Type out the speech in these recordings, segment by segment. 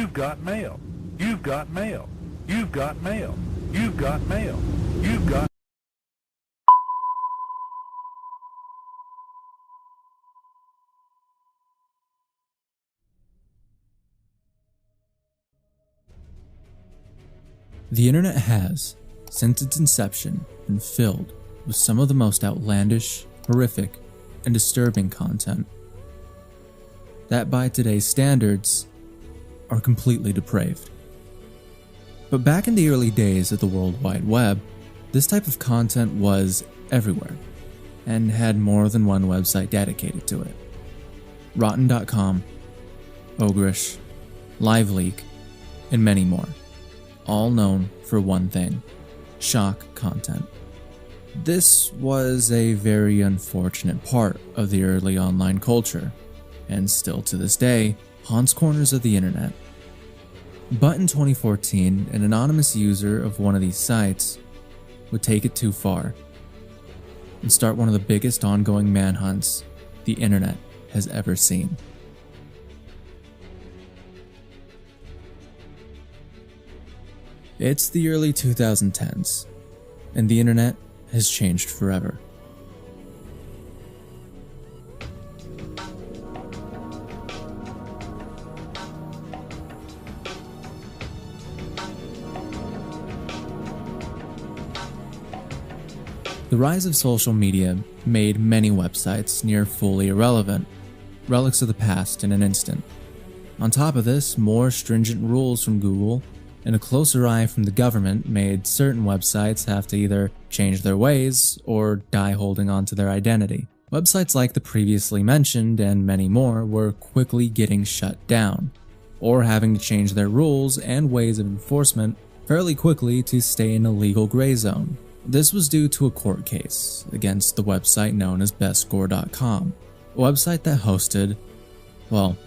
You've got mail. You've got mail. You've got mail. You've got mail. You've got... The internet has, since its inception, been filled with some of the most outlandish, horrific, and disturbing content that by today's standards are completely depraved. But back in the early days of the World Wide Web, this type of content was everywhere and had more than one website dedicated to it. Rotten.com, Ogrish, LiveLeak, and many more, all known for one thing: shock content. This was a very unfortunate part of the early online culture, and still to this day haunts corners of the internet. But in 2014, an anonymous user of one of these sites would take it too far and start one of the biggest ongoing manhunts the internet has ever seen. It's the early 2010s, and the internet has changed forever. The rise of social media made many websites near fully irrelevant, relics of the past in an instant. On top of this, more stringent rules from Google and a closer eye from the government made certain websites have to either change their ways or die holding on to their identity. Websites like the previously mentioned and many more were quickly getting shut down, or having to change their rules and ways of enforcement fairly quickly to stay in a legal gray zone. This was due to a court case against the website known as bestscore.com, a website that hosted, well,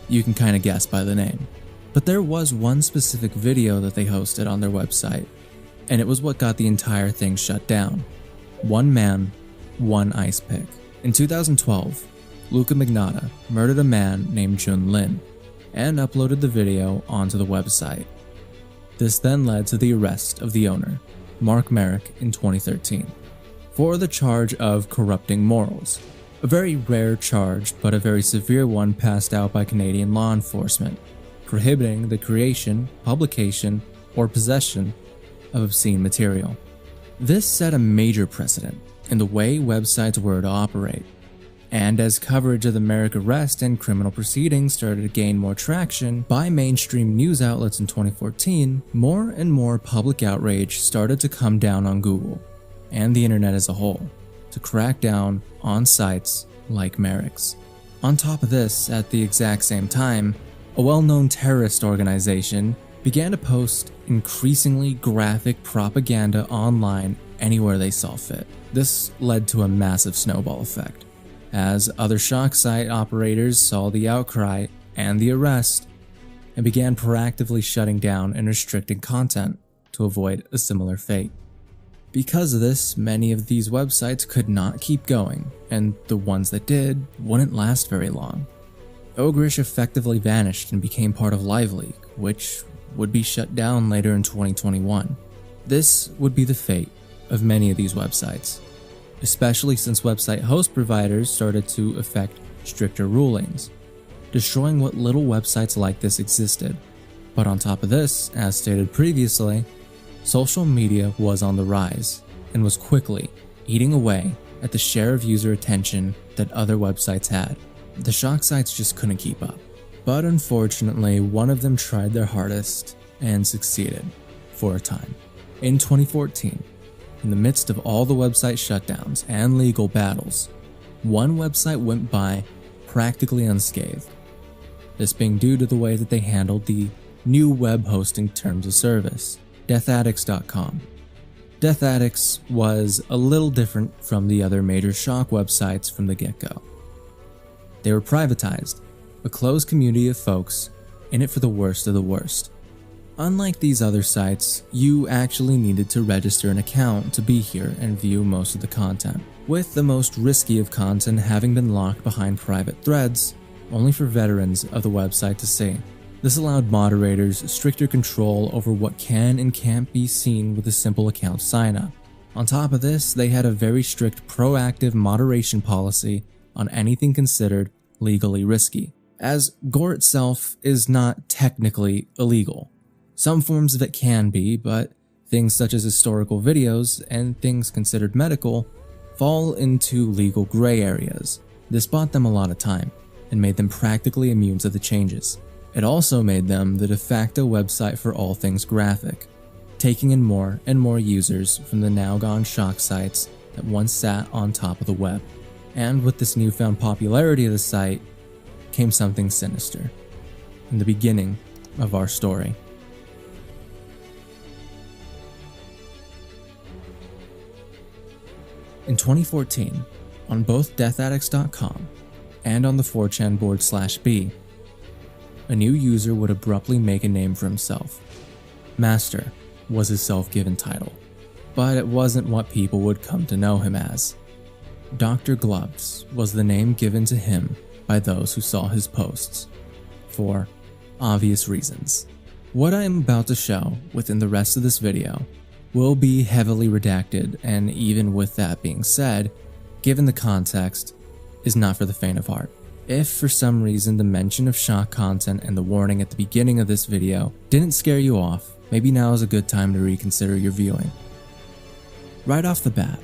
you can kinda guess by the name. But there was one specific video that they hosted on their website, and it was what got the entire thing shut down. One man, one ice pick. In 2012, Luca Magnotta murdered a man named Jun Lin and uploaded the video onto the website. This then led to the arrest of the owner, Mark Merrick, in 2013, for the charge of corrupting morals, a very rare charge but a very severe one passed out by Canadian law enforcement, prohibiting the creation, publication, or possession of obscene material. This set a major precedent in the way websites were to operate, and as coverage of the Merrick arrest and criminal proceedings started to gain more traction by mainstream news outlets in 2014, more and more public outrage started to come down on Google and the internet as a whole to crack down on sites like Merrick's. On top of this, at the exact same time, a well-known terrorist organization began to post increasingly graphic propaganda online anywhere they saw fit. This led to a massive snowball effect, as other shock site operators saw the outcry and the arrest and began proactively shutting down and restricting content to avoid a similar fate. Because of this, many of these websites could not keep going, and the ones that did wouldn't last very long. Ogrish effectively vanished and became part of LiveLeak, which would be shut down later in 2021. This would be the fate of many of these websites, especially since website host providers started to effect stricter rulings, destroying what little websites like this existed. But on top of this, as stated previously, social media was on the rise and was quickly eating away at the share of user attention that other websites had. The shock sites just couldn't keep up. But unfortunately, one of them tried their hardest and succeeded for a time. In 2014, in the midst of all the website shutdowns and legal battles, one website went by practically unscathed, this being due to the way that they handled the new web hosting terms of service, deathaddicts.com. Death Addicts was a little different from the other major shock websites from the get-go. They were privatized, a closed community of folks in it for the worst of the worst. Unlike these other sites, you actually needed to register an account to be here and view most of the content, with the most risky of content having been locked behind private threads, only for veterans of the website to see. This allowed moderators stricter control over what can and can't be seen with a simple account sign-up. On top of this, they had a very strict proactive moderation policy on anything considered legally risky, as gore itself is not technically illegal. Some forms of it can be, but things such as historical videos and things considered medical fall into legal gray areas. This bought them a lot of time and made them practically immune to the changes. It also made them the de facto website for all things graphic, taking in more and more users from the now gone shock sites that once sat on top of the web. And with this newfound popularity of the site came something sinister, in the beginning of our story. In 2014, on both deathaddicts.com and on the 4chan board/B, a new user would abruptly make a name for himself. Master was his self-given title, but it wasn't what people would come to know him as. Dr. Gloves was the name given to him by those who saw his posts, for obvious reasons. What I am about to show within the rest of this video will be heavily redacted, and even with that being said, given the context, is not for the faint of heart. If for some reason the mention of shock content and the warning at the beginning of this video didn't scare you off, maybe now is a good time to reconsider your viewing. Right off the bat,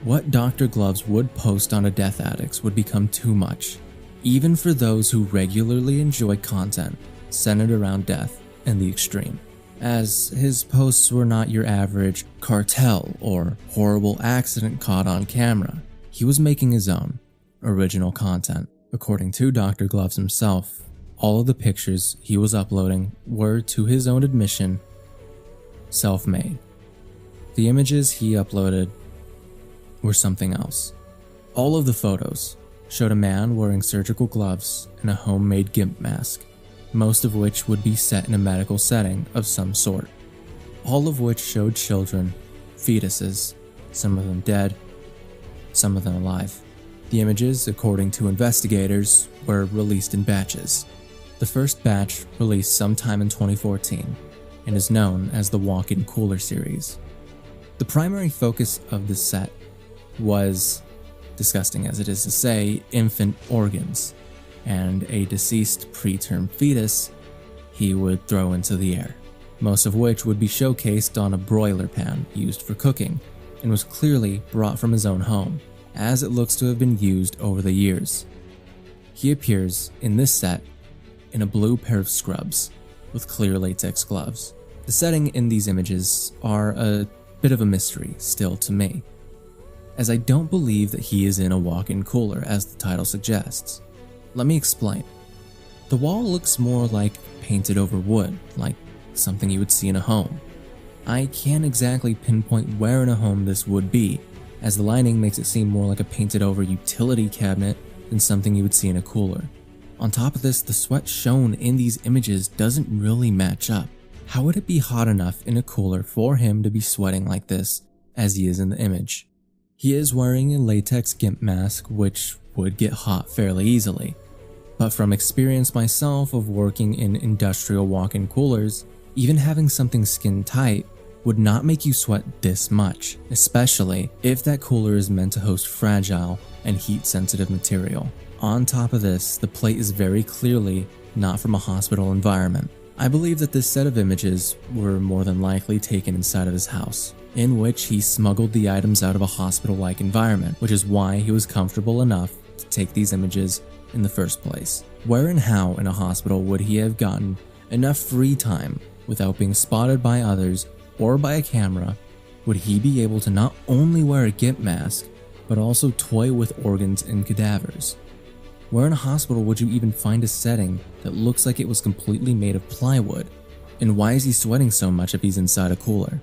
what Dr. Gloves would post on a Death Addicts would become too much, even for those who regularly enjoy content centered around death and the extreme, as his posts were not your average cartel or horrible accident caught on camera. He was making his own original content. According to Dr. Gloves himself, all of the pictures he was uploading were, to his own admission, self-made. The images he uploaded were something else. All of the photos showed a man wearing surgical gloves and a homemade GIMP mask, most of which would be set in a medical setting of some sort. All of which showed children, fetuses, some of them dead, some of them alive. The images, according to investigators, were released in batches. The first batch released sometime in 2014 and is known as the Walk-In Cooler series. The primary focus of this set was, disgusting as it is to say, infant organs and a deceased preterm fetus he would throw into the air, most of which would be showcased on a broiler pan used for cooking and was clearly brought from his own home, as it looks to have been used over the years. He appears in this set in a blue pair of scrubs with clear latex gloves. The setting in these images are a bit of a mystery still to me, as I don't believe that he is in a walk-in cooler as the title suggests. Let me explain. The wall looks more like painted over wood, like something you would see in a home. I can't exactly pinpoint where in a home this would be, as the lining makes it seem more like a painted over utility cabinet than something you would see in a cooler. On top of this, the sweat shown in these images doesn't really match up. How would it be hot enough in a cooler for him to be sweating like this, as he is in the image? He is wearing a latex GIMP mask, which would get hot fairly easily. But from experience myself of working in industrial walk-in coolers, even having something skin tight would not make you sweat this much, especially if that cooler is meant to host fragile and heat-sensitive material. On top of this, the plate is very clearly not from a hospital environment. I believe that this set of images were more than likely taken inside of his house, in which he smuggled the items out of a hospital-like environment, which is why he was comfortable enough to take these images in the first place. Where and how in a hospital would he have gotten enough free time without being spotted by others or by a camera? Would he be able to not only wear a GIMP mask, but also toy with organs and cadavers? Where in a hospital would you even find a setting that looks like it was completely made of plywood? And why is he sweating so much if he's inside a cooler?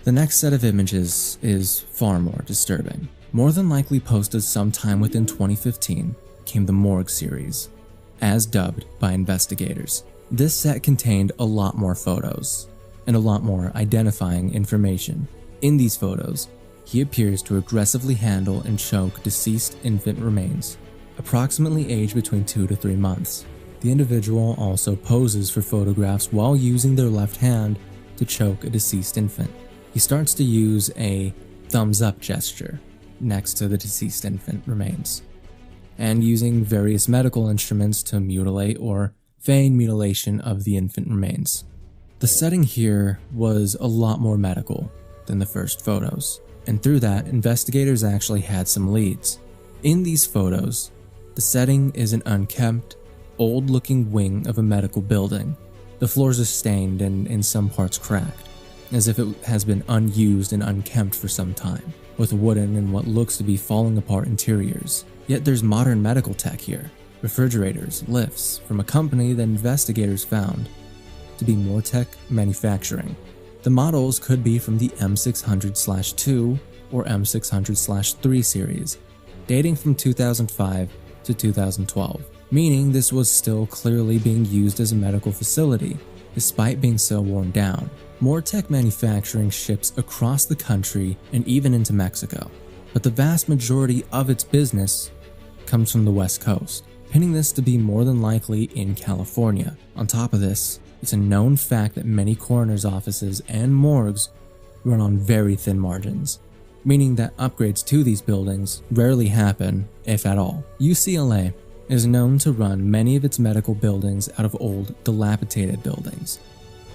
The next set of images is far more disturbing. More than likely posted sometime within 2015 came the Morgue series, as dubbed by investigators. This set contained a lot more photos, and a lot more identifying information. In these photos, he appears to aggressively handle and choke deceased infant remains, approximately aged between 2 to 3 months. The individual also poses for photographs while using their left hand to choke a deceased infant. He starts to use a thumbs up gesture next to the deceased infant remains, and using various medical instruments to mutilate or feign mutilation of the infant remains. The setting here was a lot more medical than the first photos, and through that, investigators actually had some leads. In these photos, the setting is an unkempt, old-looking wing of a medical building. The floors are stained and in some parts cracked, as if it has been unused and unkempt for some time, with wooden and what looks to be falling apart interiors. Yet there's modern medical tech here, refrigerators, lifts, from a company that investigators found to be Mortec Manufacturing. The models could be from the M600/2 or M600/3 series, dating from 2005 to 2012, meaning this was still clearly being used as a medical facility, despite being so worn down. Mortec Manufacturing ships across the country and even into Mexico, but the vast majority of its business comes from the West Coast, pinning this to be more than likely in California. On top of this, it's a known fact that many coroners' offices and morgues run on very thin margins, meaning that upgrades to these buildings rarely happen, if at all. UCLA is known to run many of its medical buildings out of old, dilapidated buildings,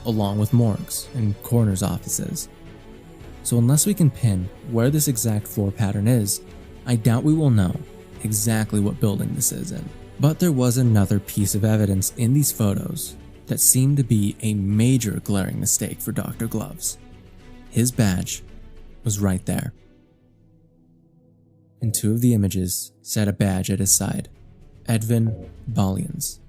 along with morgues and coroners' offices. So unless we can pin where this exact floor pattern is, I doubt we will know exactly what building this is in. But there was another piece of evidence in these photos that seemed to be a major glaring mistake for Dr. Gloves. His badge was right there. In two of the images sat a badge at his side, Edwin Balians.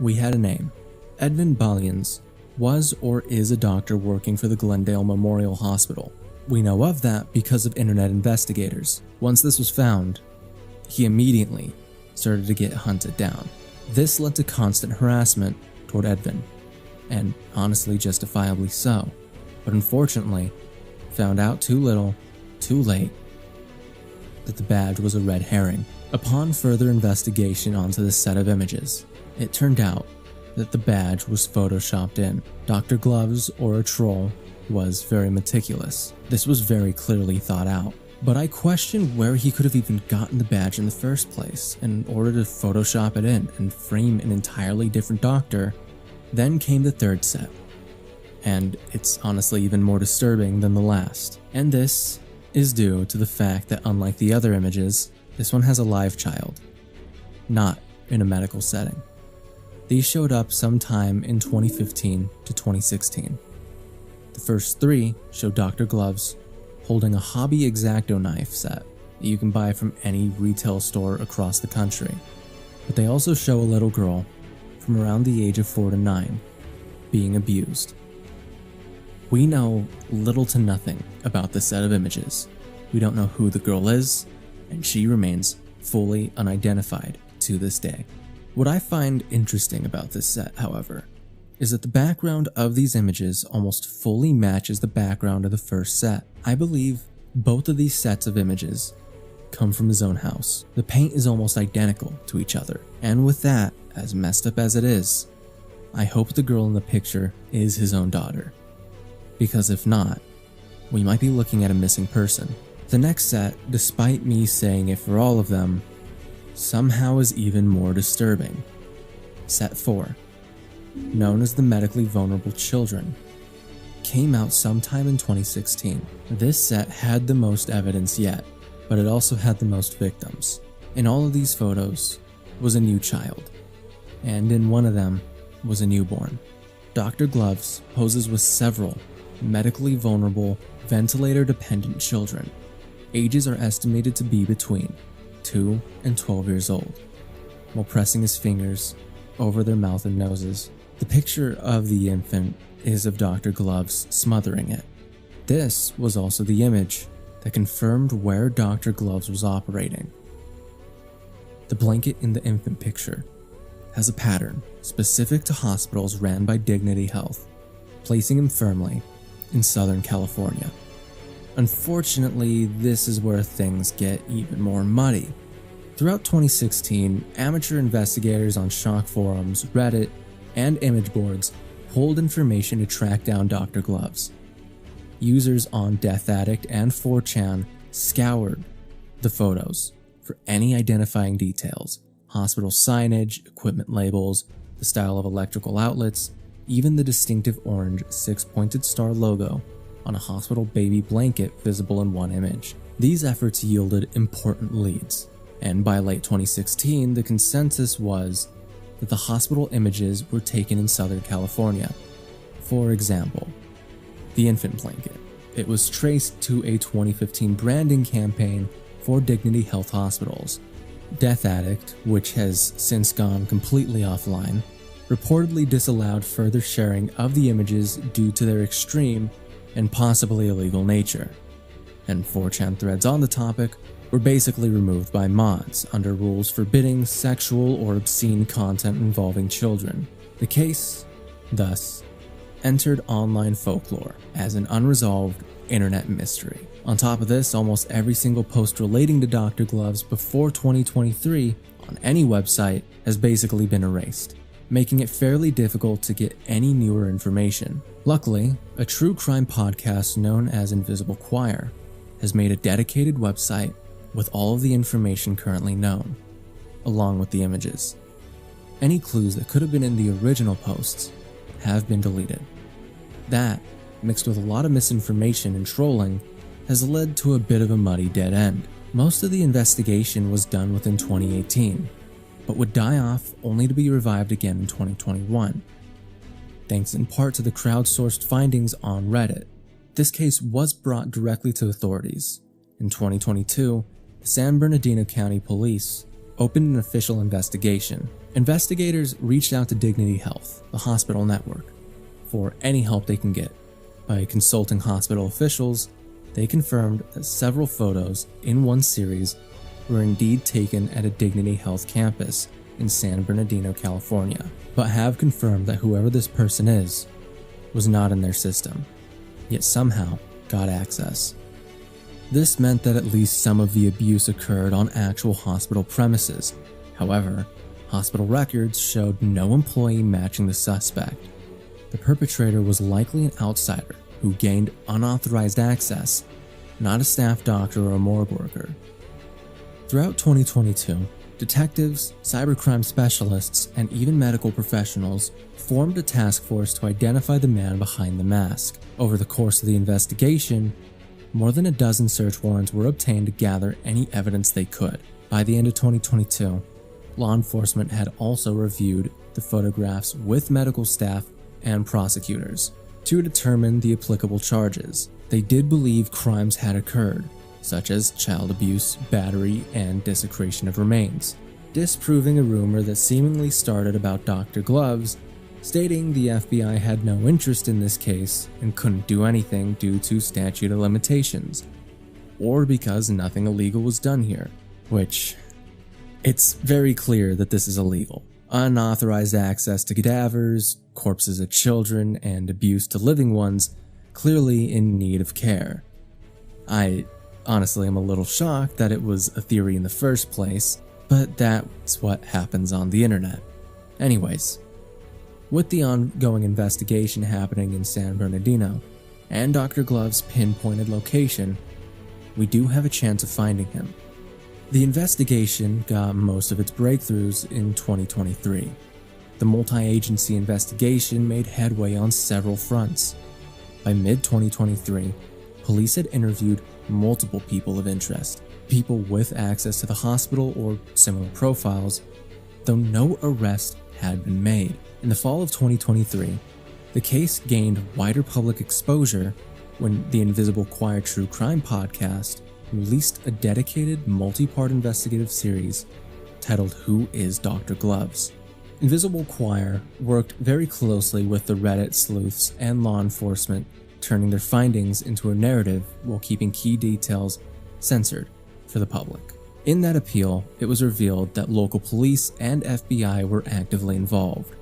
We had a name. Edwin Balians was or is a doctor working for the Glendale Memorial Hospital. We know of that because of internet investigators. Once this was found, he immediately started to get hunted down. This led to constant harassment toward Edwin, and honestly justifiably so, but unfortunately found out too little, too late, that the badge was a red herring. Upon further investigation onto the set of images, it turned out that the badge was photoshopped in. Dr. Gloves, or a troll, was very meticulous. This was very clearly thought out, but I questioned where he could have even gotten the badge in the first place in order to Photoshop it in and frame an entirely different doctor. Then came the third set, and it's honestly even more disturbing than the last. And this is due to the fact that unlike the other images, this one has a live child, not in a medical setting. These showed up sometime in 2015 to 2016. The first three show Dr. Gloves holding a hobby X-Acto knife set that you can buy from any retail store across the country. But they also show a little girl from around the age of 4 to 9 being abused. We know little to nothing about this set of images. We don't know who the girl is, and she remains fully unidentified to this day. What I find interesting about this set, however, is that the background of these images almost fully matches the background of the first set. I believe both of these sets of images come from his own house. The paint is almost identical to each other, and with that, as messed up as it is, I hope the girl in the picture is his own daughter, because if not, we might be looking at a missing person. The next set, despite me saying it for all of them, somehow is even more disturbing. Set 4, known as the medically vulnerable children, came out sometime in 2016. This set had the most evidence yet, but it also had the most victims. In all of these photos was a new child, and in one of them was a newborn. Dr. Gloves poses with several medically vulnerable, ventilator-dependent children. Ages are estimated to be between 2 and 12 years old, while pressing his fingers over their mouth and noses. The picture of the infant is of Dr. Gloves smothering it. This was also the image that confirmed where Dr. Gloves was operating. The blanket in the infant picture has a pattern specific to hospitals ran by Dignity Health, placing him firmly in Southern California. Unfortunately, this is where things get even more muddy, Throughout 2016, amateur investigators on shock forums, Reddit, and image boards pulled information to track down Dr. Gloves. Users on Death Addict and 4chan scoured the photos for any identifying details: hospital signage, equipment labels, the style of electrical outlets, even the distinctive orange six-pointed star logo on a hospital baby blanket visible in one image. These efforts yielded important leads, and by late 2016, the consensus was that the hospital images were taken in Southern California. For example, the infant blanket. It was traced to a 2015 branding campaign for Dignity Health hospitals. Death Addict, which has since gone completely offline, reportedly disallowed further sharing of the images due to their extreme and possibly illegal nature. And 4chan threads on the topic were basically removed by mods under rules forbidding sexual or obscene content involving children. The case, thus, entered online folklore as an unresolved internet mystery. On top of this, almost every single post relating to Dr. Gloves before 2023 on any website has basically been erased, making it fairly difficult to get any newer information. Luckily, a true crime podcast known as Invisible Choir has made a dedicated website with all of the information currently known, along with the images. Any clues that could have been in the original posts have been deleted. That, mixed with a lot of misinformation and trolling, has led to a bit of a muddy dead end. Most of the investigation was done within 2018, but would die off only to be revived again in 2021, thanks in part to the crowdsourced findings on Reddit. This case was brought directly to authorities. In 2022, the San Bernardino County Police opened an official investigation. Investigators reached out to Dignity Health, the hospital network, for any help they can get. By consulting hospital officials, they confirmed that several photos in one series were indeed taken at a Dignity Health campus in San Bernardino, California, but have confirmed that whoever this person is was not in their system, yet somehow got access. This meant that at least some of the abuse occurred on actual hospital premises. However, hospital records showed no employee matching the suspect. The perpetrator was likely an outsider who gained unauthorized access, not a staff doctor or a morgue worker. Throughout 2022, detectives, cybercrime specialists, and even medical professionals formed a task force to identify the man behind the mask. Over the course of the investigation, more than a dozen search warrants were obtained to gather any evidence they could. By the end of 2022, law enforcement had also reviewed the photographs with medical staff and prosecutors to determine the applicable charges. They did believe crimes had occurred, such as child abuse, battery, and desecration of remains, disproving a rumor that seemingly started about Dr. Gloves, stating the FBI had no interest in this case and couldn't do anything due to statute of limitations, or because nothing illegal was done here, which, it's very clear that this is illegal. Unauthorized access to cadavers, corpses of children, and abuse to living ones, clearly in need of care. I honestly am a little shocked that it was a theory in the first place, but that's what happens on the internet. Anyways, with the ongoing investigation happening in San Bernardino, and Dr. Glove's pinpointed location, we do have a chance of finding him. The investigation got most of its breakthroughs in 2023. The multi-agency investigation made headway on several fronts. By mid-2023, police had interviewed multiple people of interest, people with access to the hospital or similar profiles, though no arrest had been made. In the fall of 2023, the case gained wider public exposure when the Invisible Choir True Crime podcast released a dedicated multi-part investigative series titled Who is Dr. Gloves? Invisible Choir worked very closely with the Reddit sleuths and law enforcement, turning their findings into a narrative while keeping key details censored for the public. In that appeal, it was revealed that local police and FBI were actively involved,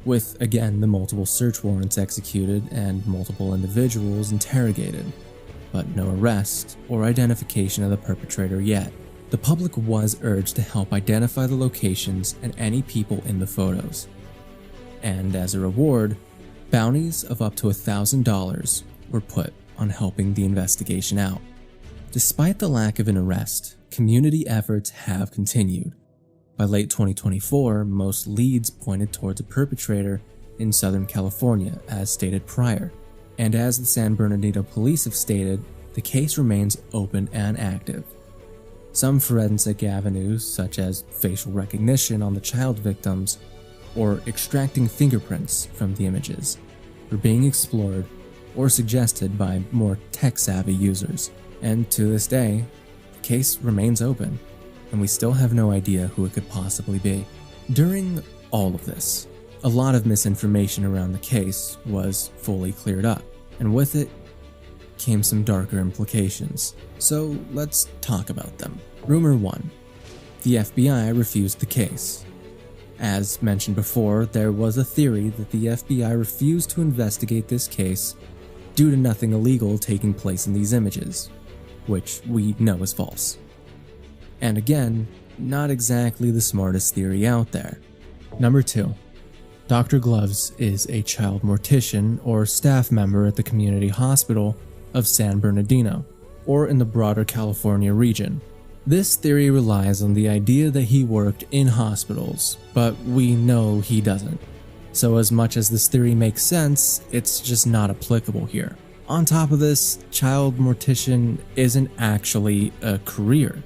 with, again, the multiple search warrants executed and multiple individuals interrogated, but no arrest or identification of the perpetrator yet. the public was urged to help identify the locations and any people in the photos. And as a reward, bounties of up to $1,000 were put on helping the investigation out. Despite the lack of an arrest, community efforts have continued. By late 2024, most leads pointed towards a perpetrator in Southern California, as stated prior. And as the San Bernardino police have stated, the case remains open and active. Some forensic avenues, such as facial recognition on the child victims or extracting fingerprints from the images, are being explored or suggested by more tech-savvy users. And to this day, the case remains open, and we still have no idea who it could possibly be. During all of this, a lot of misinformation around the case was fully cleared up, and with it came some darker implications. So let's talk about them. Rumor 1. The FBI refused the case. As mentioned before, there was a theory that the FBI refused to investigate this case due to nothing illegal taking place in these images, which we know is false. And again, not exactly the smartest theory out there. Number 2. Dr. Gloves is a child mortician or staff member at the community hospital of San Bernardino, or in the broader California region. This theory relies on the idea that he worked in hospitals, but we know he doesn't. So as much as this theory makes sense, it's just not applicable here. On top of this, child mortician isn't actually a career,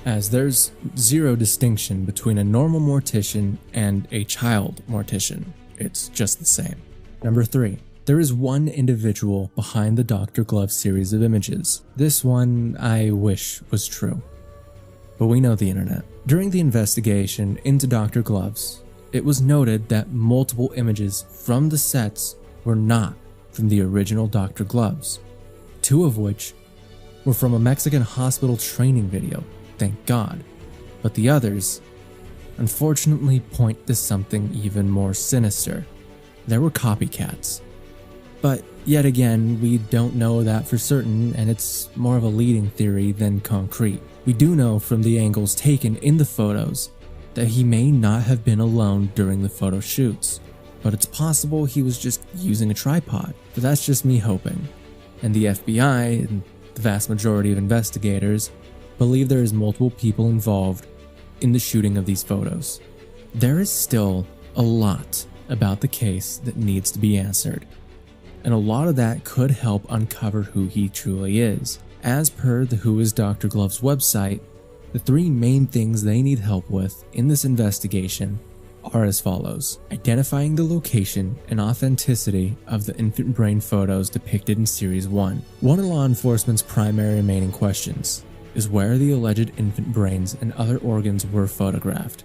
as there's zero distinction between a normal mortician and a child mortician. It's just the same. Number 3. There is one individual behind the Dr. Gloves series of images. This one I wish was true, but we know the internet. During the investigation into Dr. Gloves, it was noted that multiple images from the sets were not from the original Dr. Gloves, 2 of which were from a Mexican hospital training video, thank God, but the others unfortunately point to something even more sinister. There were copycats. But yet again, we don't know that for certain, and it's more of a leading theory than concrete. We do know from the angles taken in the photos that he may not have been alone during the photo shoots, but it's possible he was just using a tripod. But that's just me hoping. And the FBI, and the vast majority of investigators, believe there is multiple people involved in the shooting of these photos. There is still a lot about the case that needs to be answered, and a lot of that could help uncover who he truly is. As per the Who is Dr. Gloves website, the 3 main things they need help with in this investigation are as follows: identifying the location and authenticity of the infant brain photos depicted in Series 1. One of law enforcement's primary remaining questions is where the alleged infant brains and other organs were photographed,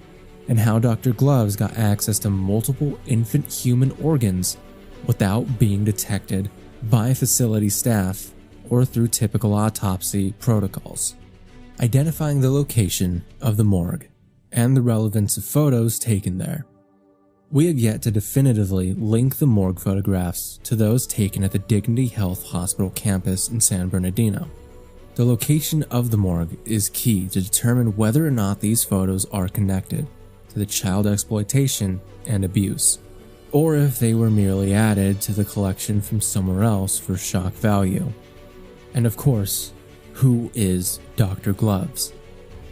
and how Dr. Gloves got access to multiple infant human organs without being detected by facility staff or through typical autopsy protocols. Identifying the location of the morgue and the relevance of photos taken there. We have yet to definitively link the morgue photographs to those taken at the Dignity Health Hospital campus in San Bernardino. The location of the morgue is key to determine whether or not these photos are connected to the child exploitation and abuse, or if they were merely added to the collection from somewhere else for shock value. And of course, who is Dr. Gloves?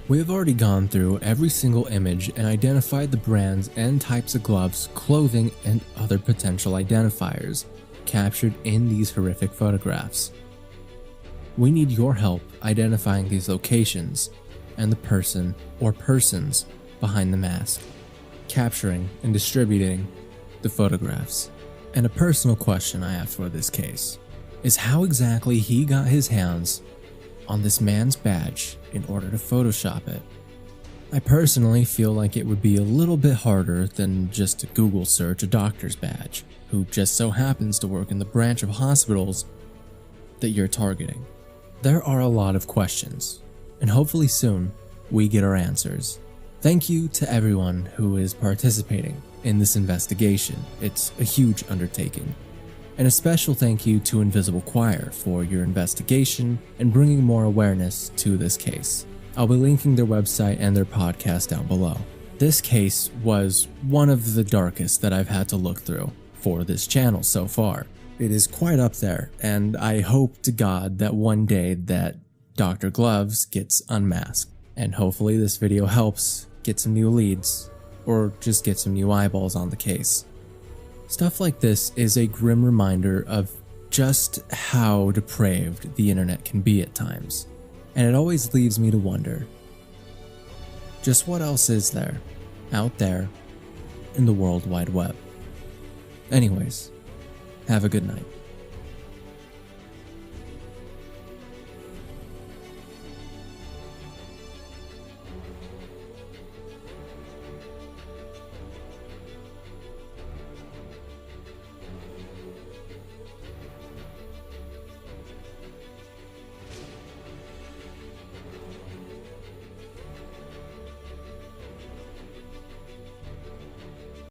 We have already gone through every single image and identified the brands and types of gloves, clothing, and other potential identifiers captured in these horrific photographs. We need your help identifying these locations and the person or persons behind the mask, capturing and distributing the photographs. And a personal question I have for this case is how exactly he got his hands on this man's badge in order to Photoshop it. I personally feel like it would be a little bit harder than just to Google search a doctor's badge, who just so happens to work in the branch of hospitals that you're targeting. There are a lot of questions, and hopefully soon we get our answers. Thank you to everyone who is participating in this investigation. It's a huge undertaking. And a special thank you to Invisible Choir for your investigation and bringing more awareness to this case. I'll be linking their website and their podcast down below. This case was one of the darkest that I've had to look through for this channel so far. It is quite up there, and I hope to God that one day that Dr. Gloves gets unmasked, and hopefully this video helps get some new leads, or just get some new eyeballs on the case. Stuff like this is a grim reminder of just how depraved the internet can be at times, and it always leaves me to wonder, just what else is there, out there, in the World Wide Web? Anyways, have a good night.